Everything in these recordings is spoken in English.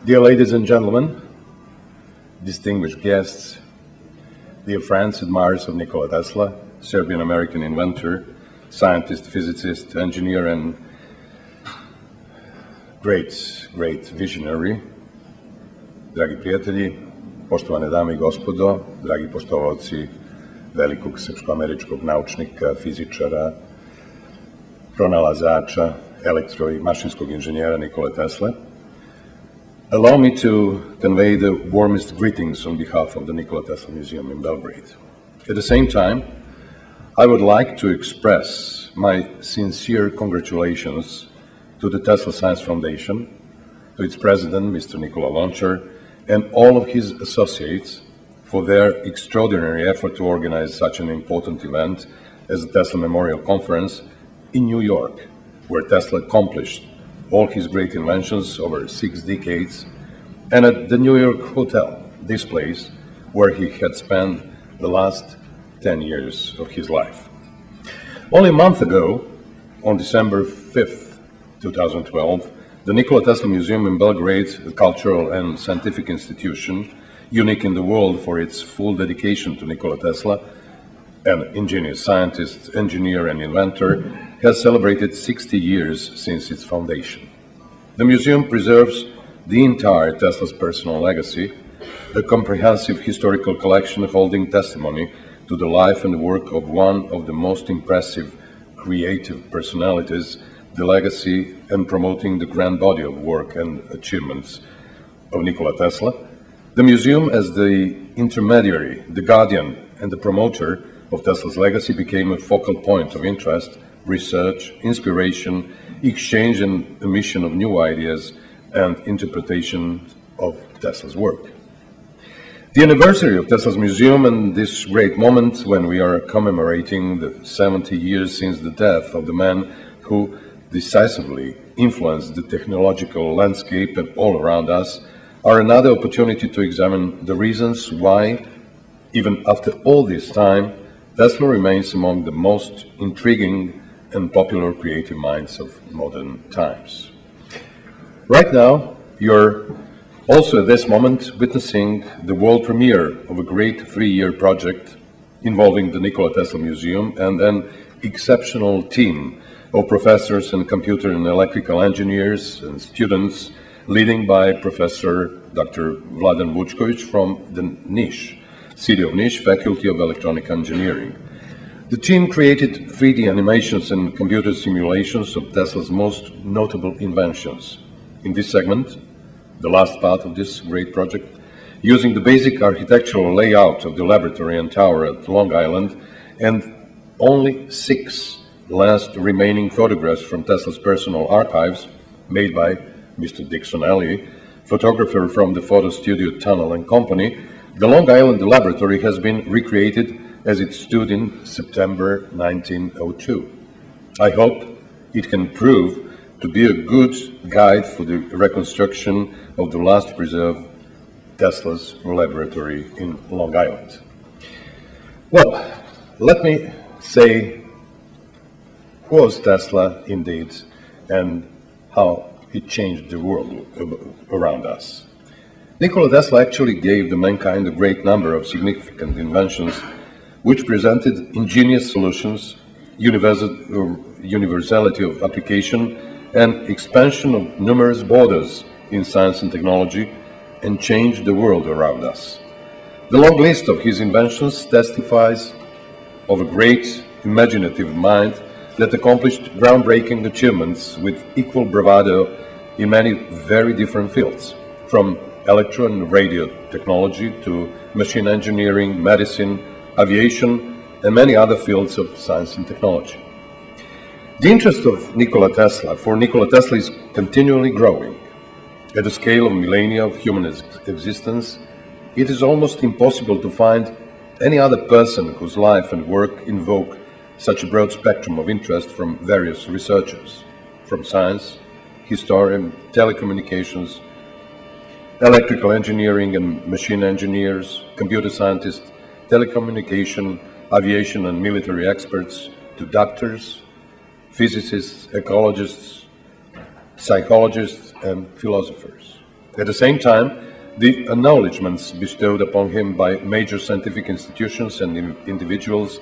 Dear ladies and gentlemen, distinguished guests, dear friends, admirers of Nikola Tesla, Serbian-American inventor, scientist, physicist, engineer, and great visionary, dragi prijatelji, poštovane dame i gospodo, dragi poštovaoci velikog srpsko-američkog naučnika, fizičara, pronalazača, elektro- i mašinskog inženjera Nikole Tesle. Allow me to convey the warmest greetings on behalf of the Nikola Tesla Museum in Belgrade. At the same time, I would like to express my sincere congratulations to the Tesla Science Foundation, to its president, Mr. Nikola Lončar, and all of his associates for their extraordinary effort to organize such an important event as the Tesla Memorial Conference in New York, where Tesla accomplished all his great inventions over 6 decades, and at the New York Hotel, this place where he had spent the last 10 years of his life. Only a month ago, on December 5th, 2012, the Nikola Tesla Museum in Belgrade, a cultural and scientific institution, unique in the world for its full dedication to Nikola Tesla, an ingenious scientist, engineer, and inventor, has celebrated 60 years since its foundation. The museum preserves the entire Tesla's personal legacy, a comprehensive historical collection holding testimony to the life and work of one of the most impressive creative personalities, the legacy and promoting the grand body of work and achievements of Nikola Tesla. The museum, as the intermediary, the guardian, and the promoter of Tesla's legacy, became a focal point of interest, research, inspiration, exchange, and emission of new ideas and interpretation of Tesla's work. The anniversary of Tesla's museum and this great moment when we are commemorating the 70 years since the death of the man who decisively influenced the technological landscape and all around us are another opportunity to examine the reasons why, even after all this time, Tesla remains among the most intriguing and popular creative minds of modern times. Right now, you're also at this moment witnessing the world premiere of a great 3-year project involving the Nikola Tesla Museum and an exceptional team of professors and computer and electrical engineers and students, leading by Professor Dr. Vladan Vučković from the Niš, City of Niš, Faculty of Electronic Engineering. The team created 3D animations and computer simulations of Tesla's most notable inventions. In this segment, the last part of this great project, using the basic architectural layout of the laboratory and tower at Long Island, and only 6 last remaining photographs from Tesla's personal archives, made by Mr. Dixon Alley, photographer from the photo studio Tunnel and Company, the Long Island laboratory has been recreated as it stood in September 1902. I hope it can prove to be a good guide for the reconstruction of the last preserved Tesla's laboratory in Long Island. Well, let me say who was Tesla indeed and how it changed the world around us. Nikola Tesla actually gave the mankind a great number of significant inventions which presented ingenious solutions, universality of application, and expansion of numerous borders in science and technology, and changed the world around us. The long list of his inventions testifies of a great imaginative mind that accomplished groundbreaking achievements with equal bravado in many very different fields, from electro and radio technology to machine engineering, medicine, aviation, and many other fields of science and technology. The interest of Nikola Tesla is continually growing. At the scale of millennia of human existence, it is almost impossible to find any other person whose life and work invoke such a broad spectrum of interest from various researchers, from science, history, telecommunications, electrical engineering and machine engineers, computer scientists, telecommunication, aviation and military experts, to doctors, physicists, ecologists, psychologists, and philosophers. At the same time, the acknowledgments bestowed upon him by major scientific institutions and individuals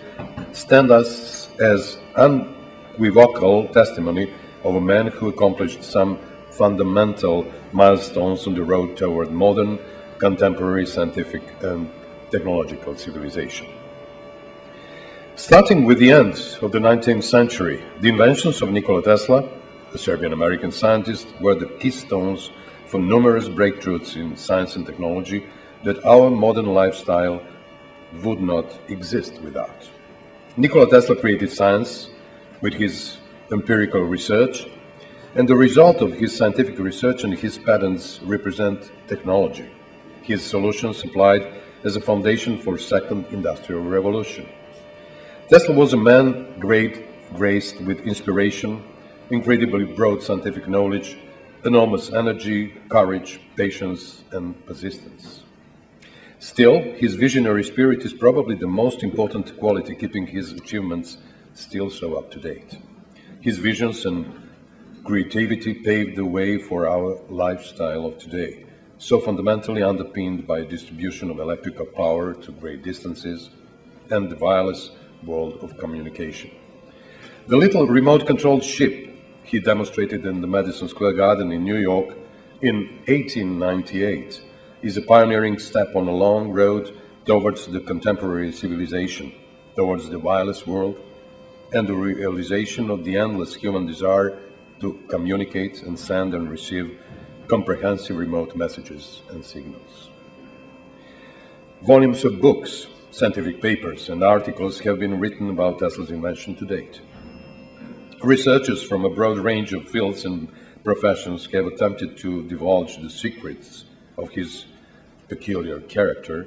stand us as unequivocal testimony of a man who accomplished some fundamental milestones on the road toward modern, contemporary scientific and technological civilization. Starting with the end of the 19th century, the inventions of Nikola Tesla, the Serbian-American scientist, were the keystones for numerous breakthroughs in science and technology that our modern lifestyle would not exist without. Nikola Tesla created science with his empirical research, and the result of his scientific research and his patents represent technology. His solutions applied as a foundation for the Second Industrial Revolution. Tesla was a man graced with inspiration, incredibly broad scientific knowledge, enormous energy, courage, patience, and persistence. Still, his visionary spirit is probably the most important quality keeping his achievements still so up to date. His visions and creativity paved the way for our lifestyle of today, so fundamentally underpinned by distribution of electrical power to great distances and the wireless world of communication. The little remote-controlled ship he demonstrated in the Madison Square Garden in New York in 1898 is a pioneering step on a long road towards the contemporary civilization, towards the wireless world, and the realization of the endless human desire to communicate and send and receive comprehensive remote messages and signals. Volumes of books, scientific papers, and articles have been written about Tesla's invention to date. Researchers from a broad range of fields and professions have attempted to divulge the secrets of his peculiar character,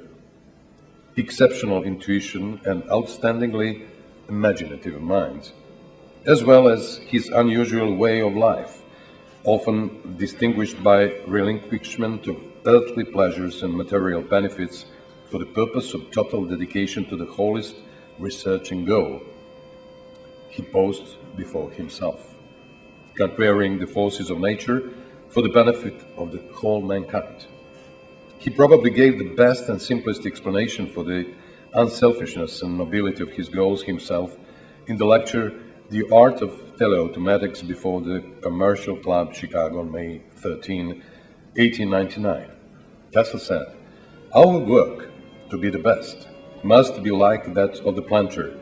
exceptional intuition, and outstandingly imaginative mind, as well as his unusual way of life, often distinguished by relinquishment of earthly pleasures and material benefits for the purpose of total dedication to the holiest researching goal he posed before himself, conquering the forces of nature for the benefit of the whole mankind. He probably gave the best and simplest explanation for the unselfishness and nobility of his goals himself in the lecture The Art of Teleautomatics before the Commercial Club, Chicago, on May 13, 1899. Tesla said, "Our work, to be the best, must be like that of the planter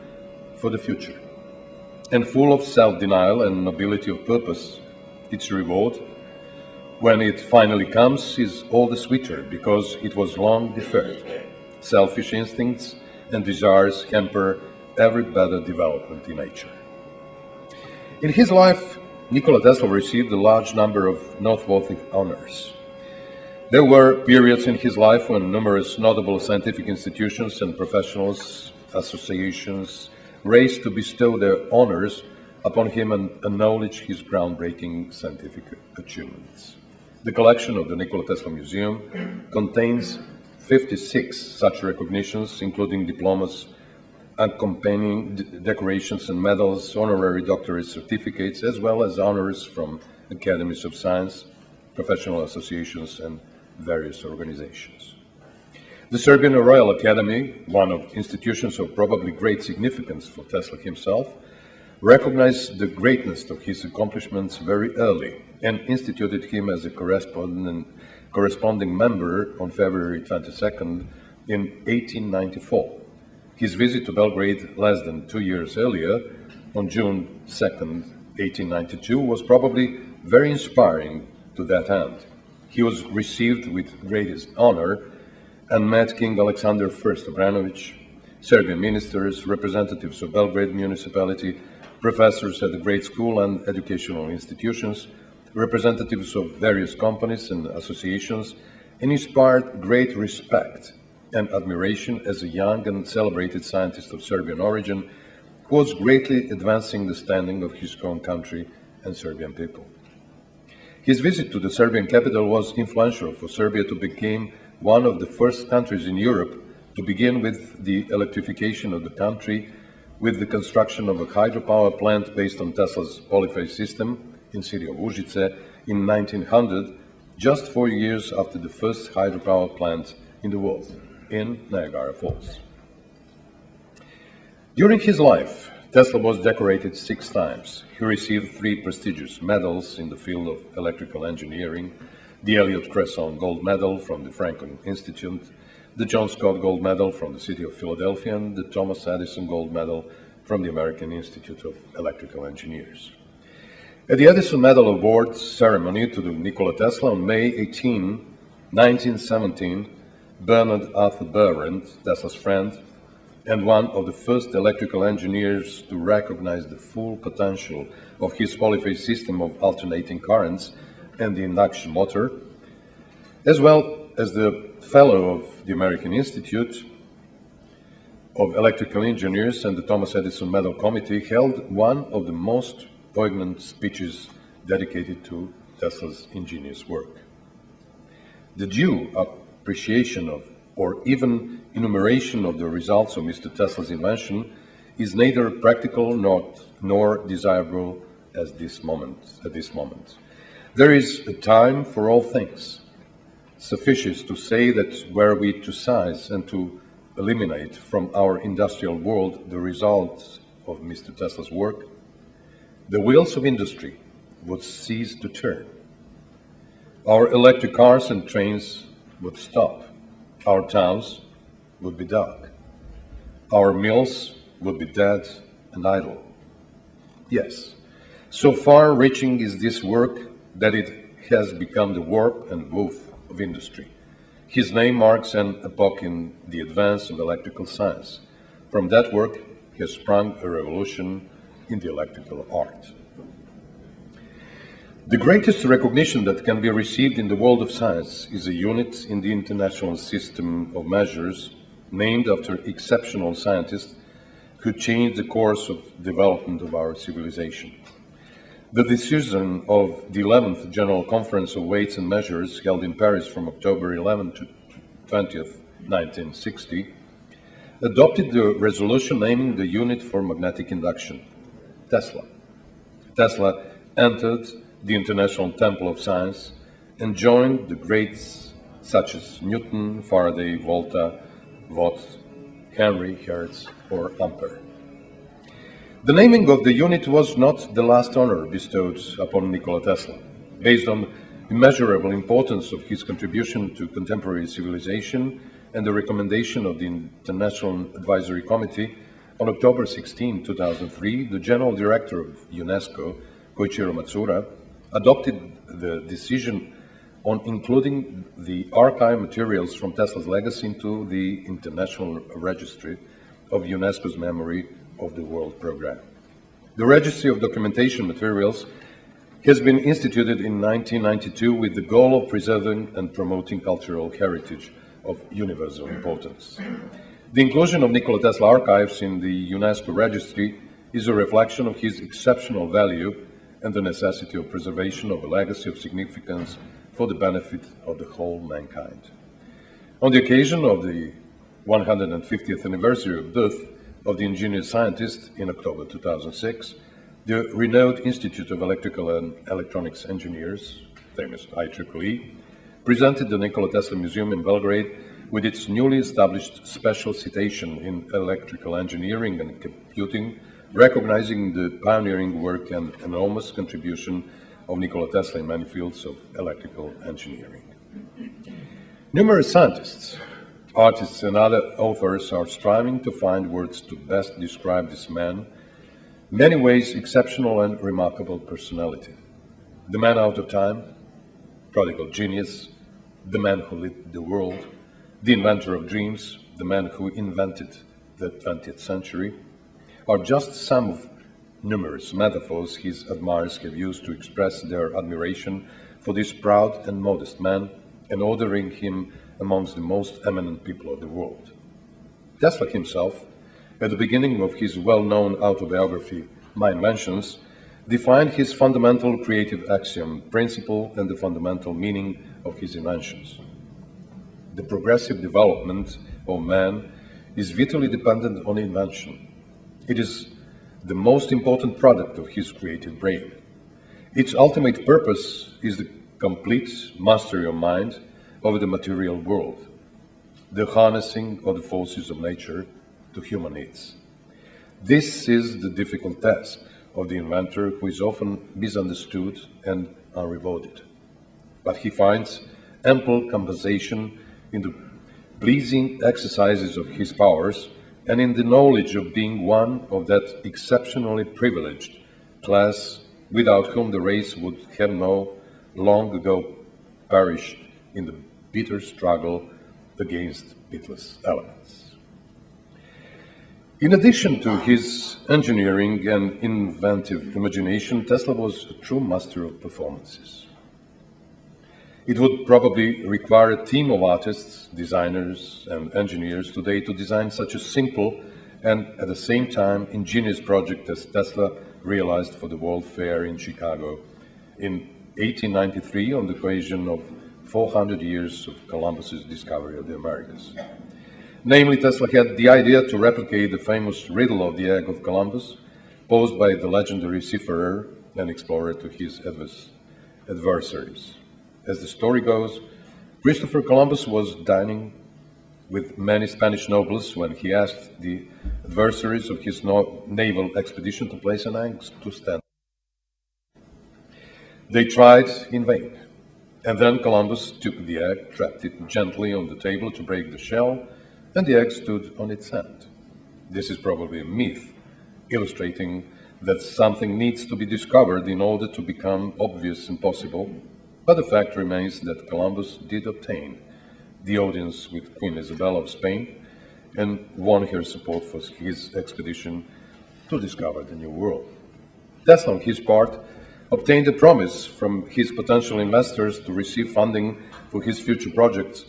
for the future, and full of self-denial and nobility of purpose. Its reward, when it finally comes, is all the sweeter because it was long deferred. Selfish instincts and desires hamper every better development in nature." In his life, Nikola Tesla received a large number of noteworthy honors. There were periods in his life when numerous notable scientific institutions and professionals, associations, raced to bestow their honors upon him and acknowledge his groundbreaking scientific achievements. The collection of the Nikola Tesla Museum contains 56 such recognitions, including diplomas, accompanying decorations and medals, honorary doctorate certificates, as well as honors from academies of science, professional associations, and various organizations. The Serbian Royal Academy, one of institutions of probably great significance for Tesla himself, recognized the greatness of his accomplishments very early and instituted him as a corresponding member on February 22nd in 1894. His visit to Belgrade less than 2 years earlier, on June 2nd, 1892, was probably very inspiring to that end. He was received with greatest honor and met King Alexander I Obranović, Serbian ministers, representatives of Belgrade municipality, professors at the grade school and educational institutions, representatives of various companies and associations, and inspired great respect and admiration as a young and celebrated scientist of Serbian origin who was greatly advancing the standing of his own country and Serbian people. His visit to the Serbian capital was influential for Serbia to become one of the first countries in Europe to begin with the electrification of the country with the construction of a hydropower plant based on Tesla's polyphase system in the city of Užice in 1900, just 4 years after the first hydropower plant in the world, in Niagara Falls. During his life, Tesla was decorated 6 times. He received 3 prestigious medals in the field of electrical engineering: the Elliott Cresson Gold Medal from the Franklin Institute, the John Scott Gold Medal from the City of Philadelphia, and the Thomas Edison Gold Medal from the American Institute of Electrical Engineers. At the Edison Medal Award ceremony to Nikola Tesla on May 18, 1917, Bernard Arthur Behrend, Tesla's friend, and one of the first electrical engineers to recognize the full potential of his polyphase system of alternating currents and the induction motor, as well as the fellow of the American Institute of Electrical Engineers and the Thomas Edison Medal Committee, held one of the most poignant speeches dedicated to Tesla's ingenious work. The due appreciation of, or even enumeration of the results of Mr. Tesla's invention is neither practical nor desirable at this moment. There is a time for all things. Suffice to say that were we to seize and to eliminate from our industrial world the results of Mr. Tesla's work, the wheels of industry would cease to turn. Our electric cars and trains would stop. Our towns would be dark. Our mills would be dead and idle. Yes, so far-reaching is this work that it has become the warp and woof of industry. His name marks an epoch in the advance of electrical science. From that work has sprung a revolution in the electrical art. The greatest recognition that can be received in the world of science is a unit in the international system of measures named after exceptional scientists who changed the course of development of our civilization. The decision of the 11th General Conference of Weights and Measures, held in Paris from October 11 to 20th, 1960, adopted the resolution naming the unit for magnetic induction, Tesla. Tesla entered the International Temple of Science and joined the greats such as Newton, Faraday, Volta, Watt, Henry, Hertz, or Ampere. The naming of the unit was not the last honor bestowed upon Nikola Tesla. Based on the immeasurable importance of his contribution to contemporary civilization and the recommendation of the International Advisory Committee, on October 16, 2003, the General Director of UNESCO, Koichiro Matsuura, adopted the decision on including the archive materials from Tesla's legacy into the International Registry of UNESCO's Memory of the World Program. The Registry of Documentation Materials has been instituted in 1992 with the goal of preserving and promoting cultural heritage of universal importance. The inclusion of Nikola Tesla archives in the UNESCO Registry is a reflection of his exceptional value and the necessity of preservation of a legacy of significance for the benefit of the whole mankind. On the occasion of the 150th anniversary of birth of the ingenious scientist in October 2006, the renowned Institute of Electrical and Electronics Engineers, famous IEEE, presented the Nikola Tesla Museum in Belgrade with its newly established special citation in electrical engineering and computing, recognizing the pioneering work and enormous contribution of Nikola Tesla in many fields of electrical engineering. Numerous scientists, artists, and other authors are striving to find words to best describe this man, many ways exceptional and remarkable personality. The man out of time, prodigal genius, the man who lit the world, the inventor of dreams, the man who invented the 20th century, are just some of numerous metaphors his admirers have used to express their admiration for this proud and modest man and ordering him amongst the most eminent people of the world. Tesla himself, at the beginning of his well-known autobiography, My Inventions, defined his fundamental creative axiom, principle, and the fundamental meaning of his inventions. The progressive development of man is vitally dependent on invention. It is the most important product of his creative brain. Its ultimate purpose is the complete mastery of mind over the material world, the harnessing of the forces of nature to human needs. This is the difficult task of the inventor, who is often misunderstood and unrewarded. But he finds ample compensation in the pleasing exercises of his powers and in the knowledge of being one of that exceptionally privileged class without whom the race would have long ago perished in the bitter struggle against pitiless elements. In addition to his engineering and inventive imagination, Tesla was a true master of performances. It would probably require a team of artists, designers, and engineers today to design such a simple and at the same time ingenious project as Tesla realized for the World Fair in Chicago in 1893 on the occasion of 400 years of Columbus's discovery of the Americas. Namely, Tesla had the idea to replicate the famous riddle of the egg of Columbus, posed by the legendary seafarer and explorer to his adversaries. As the story goes, Christopher Columbus was dining with many Spanish nobles when he asked the adversaries of his naval expedition to place an egg to stand. They tried in vain, and then Columbus took the egg, trapped it gently on the table to break the shell, and the egg stood on its end. This is probably a myth, illustrating that something needs to be discovered in order to become obvious and possible, but the fact remains that Columbus did obtain the audience with Queen Isabella of Spain and won her support for his expedition to discover the New World. Tesla, on his part, obtained a promise from his potential investors to receive funding for his future projects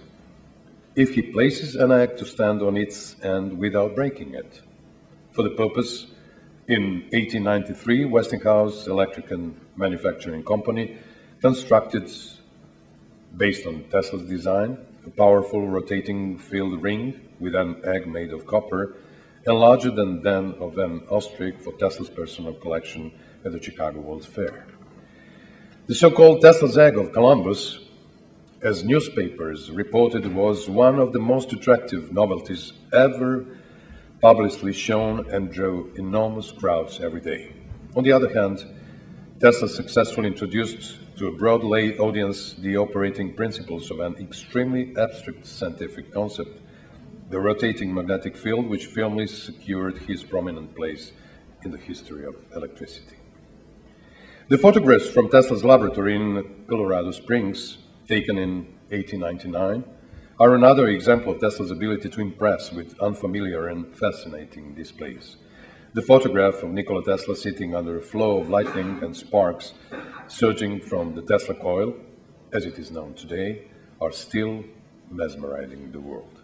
if he places an egg to stand on its end without breaking it. For the purpose, in 1893, Westinghouse Electric and Manufacturing Company constructed, based on Tesla's design, a powerful rotating field ring with an egg made of copper and larger than that of an ostrich for Tesla's personal collection at the Chicago World's Fair. The so-called Tesla's egg of Columbus, as newspapers reported, was one of the most attractive novelties ever publicly shown and drew enormous crowds every day. On the other hand, Tesla successfully introduced to a broad lay audience the operating principles of an extremely abstract scientific concept, the rotating magnetic field, which firmly secured his prominent place in the history of electricity. The photographs from Tesla's laboratory in Colorado Springs, taken in 1899, are another example of Tesla's ability to impress with unfamiliar and fascinating displays. The photograph of Nikola Tesla sitting under a flow of lightning and sparks surging from the Tesla coil, as it is known today, are still mesmerizing the world.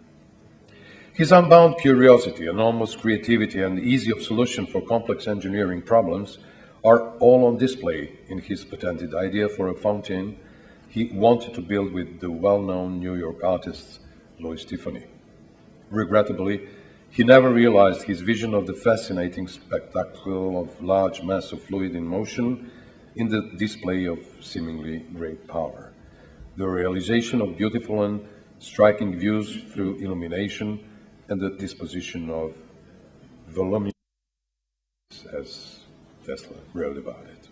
His unbound curiosity, enormous creativity, and ease of solution for complex engineering problems are all on display in his patented idea for a fountain he wanted to build with the well-known New York artist Louis Tiffany. Regrettably, he never realized his vision of the fascinating spectacle of large mass of fluid in motion in the display of seemingly great power, the realization of beautiful and striking views through illumination, and the disposition of voluminous, as Tesla wrote about it.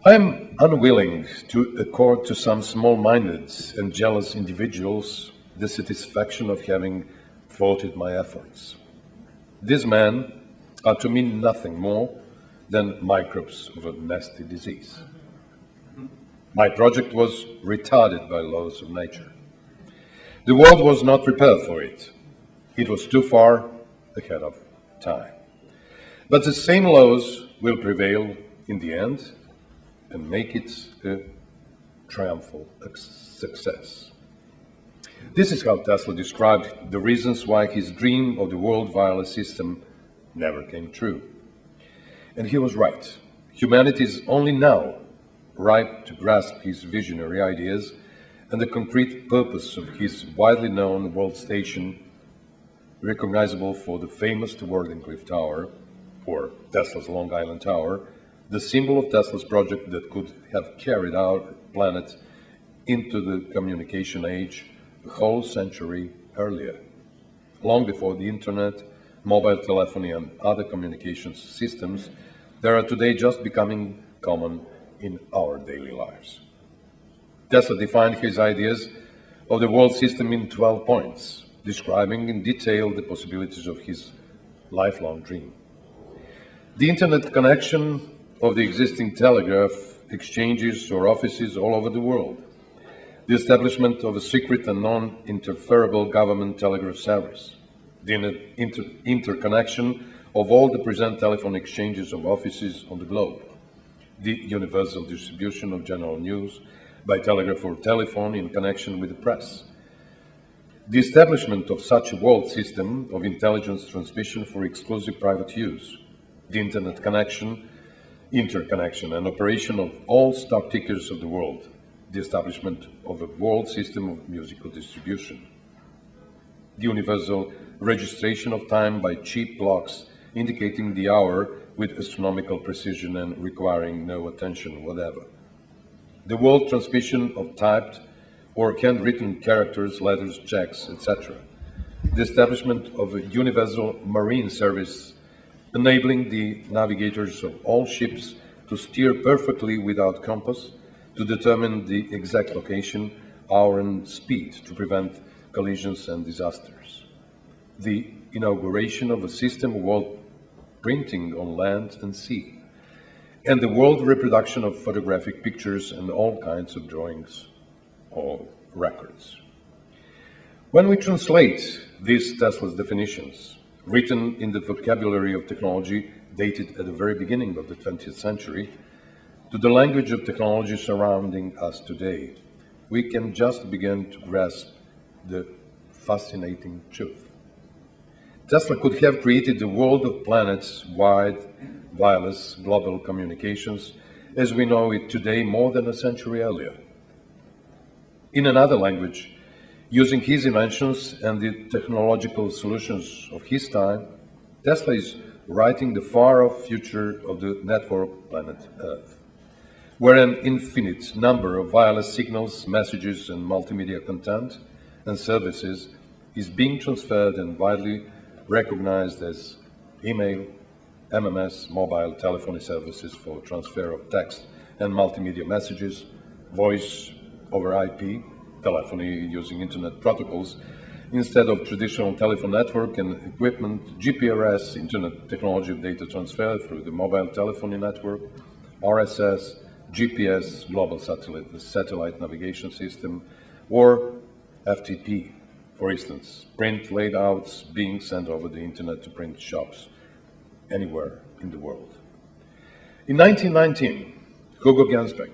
I am unwilling to accord to some small-minded and jealous individuals the satisfaction of having thwarted my efforts. These men are to me nothing more than microbes of a nasty disease. My project was retarded by laws of nature. The world was not prepared for it. It was too far ahead of time. But the same laws will prevail in the end and make it a triumphal success. This is how Tesla described the reasons why his dream of the world wireless system never came true. And he was right. Humanity is only now ripe to grasp his visionary ideas and the concrete purpose of his widely known world station, recognizable for the famous Wardenclyffe Tower, or Tesla's Long Island Tower, the symbol of Tesla's project that could have carried our planet into the communication age a whole century earlier, long before the internet, mobile telephony, and other communications systems that are today just becoming common in our daily lives. Tesla defined his ideas of the world system in 12 points, describing in detail the possibilities of his lifelong dream. The internet connection of the existing telegraph exchanges or offices all over the world, the establishment of a secret and non-interferable government telegraph service, the interconnection of all the present telephone exchanges of offices on the globe, the universal distribution of general news by telegraph or telephone in connection with the press, the establishment of such a world system of intelligence transmission for exclusive private use, the internet connection, interconnection and operation of all stock tickers of the world, the establishment of a world system of musical distribution, the universal registration of time by cheap clocks indicating the hour with astronomical precision and requiring no attention whatever, the world transmission of typed or handwritten characters, letters, checks, etc., the establishment of a universal marine service enabling the navigators of all ships to steer perfectly without compass, to determine the exact location, hour, and speed to prevent collisions and disasters, the inauguration of a system of world printing on land and sea, and the world reproduction of photographic pictures and all kinds of drawings or records. When we translate these Tesla's definitions, written in the vocabulary of technology dated at the very beginning of the 20th century, to the language of technology surrounding us today, we can just begin to grasp the fascinating truth. Tesla could have created the world of planets-wide, wireless, global communications as we know it today more than a century earlier. In another language, using his inventions and the technological solutions of his time, Tesla is writing the far-off future of the network planet Earth, where an infinite number of wireless signals, messages, and multimedia content and services is being transferred and widely recognized as email, MMS, mobile telephony services for transfer of text and multimedia messages, voice over IP, telephony using internet protocols, instead of traditional telephone network and equipment, GPRS, internet technology of data transfer through the mobile telephony network, RSS, GPS, global satellite navigation system, or FTP, for instance, print layouts being sent over the internet to print shops anywhere in the world. In 1919, Hugo Gernsback,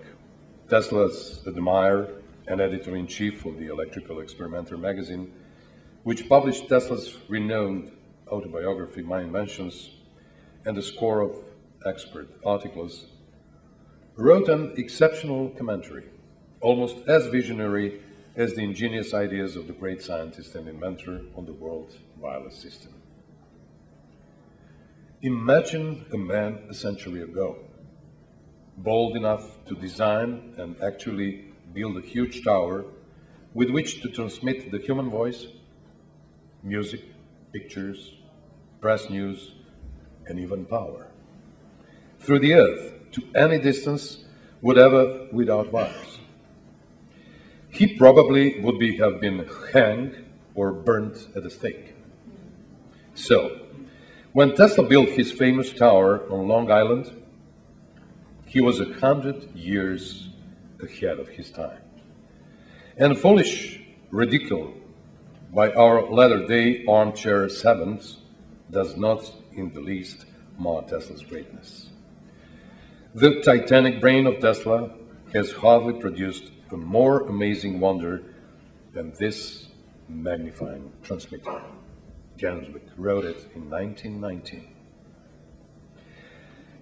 Tesla's admirer and editor-in-chief of the Electrical Experimenter magazine, which published Tesla's renowned autobiography, My Inventions, and a score of expert articles, wrote an exceptional commentary, almost as visionary as the ingenious ideas of the great scientist and inventor on the world wireless system. Imagine a man a century ago, bold enough to design and actually build a huge tower with which to transmit the human voice, music, pictures, press news, and even power through the earth to any distance, whatever, without wires. He probably would have been hanged or burnt at the stake. So, when Tesla built his famous tower on Long Island, he was 100 years ahead of his time. And foolish ridicule by our latter-day armchair savants does not in the least mar Tesla's greatness. The titanic brain of Tesla has hardly produced a more amazing wonder than this magnifying transmitter. Gernsback wrote it in 1919.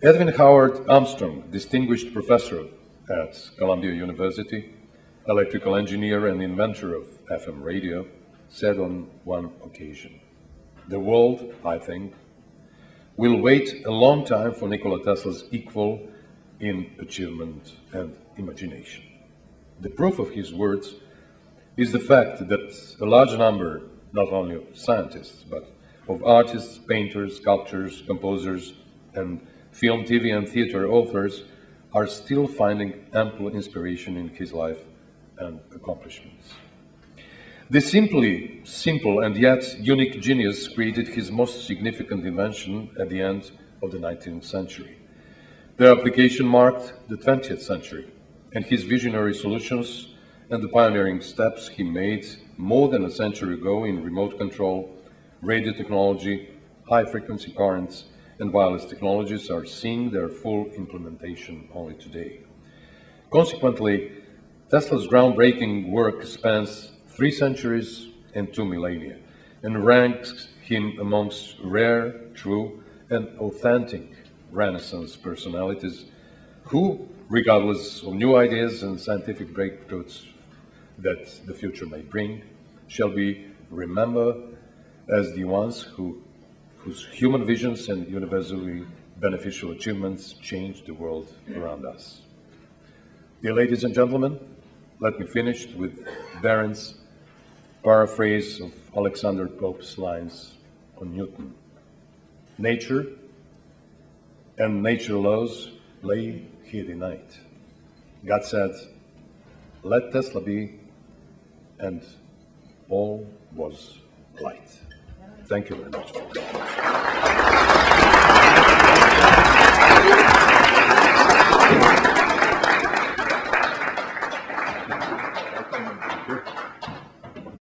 Edwin Howard Armstrong, distinguished professor at Columbia University, electrical engineer and inventor of FM radio, said on one occasion, "The world, I think, will wait a long time for Nikola Tesla's equal in achievement and imagination. The proof of his words is the fact that a large number, not only of scientists, but of artists, painters, sculptors, composers, and film, TV, and theater authors are still finding ample inspiration in his life and accomplishments. This simple and yet unique genius created his most significant invention at the end of the 19th century. Their application marked the 20th century, and his visionary solutions and the pioneering steps he made more than a century ago in remote control, radio technology, high-frequency currents, and wireless technologies are seeing their full implementation only today. Consequently, Tesla's groundbreaking work spans 3 centuries and 2 millennia, and ranks him amongst rare, true, and authentic Renaissance personalities who, regardless of new ideas and scientific breakthroughs that the future may bring, shall be remembered as the ones whose human visions and universally beneficial achievements changed the world around us. Dear ladies and gentlemen, let me finish with Barron's paraphrase of Alexander Pope's lines on Newton. Nature and nature laws lay hid in night. God said, let Tesla be, and all was light. Thank you very much.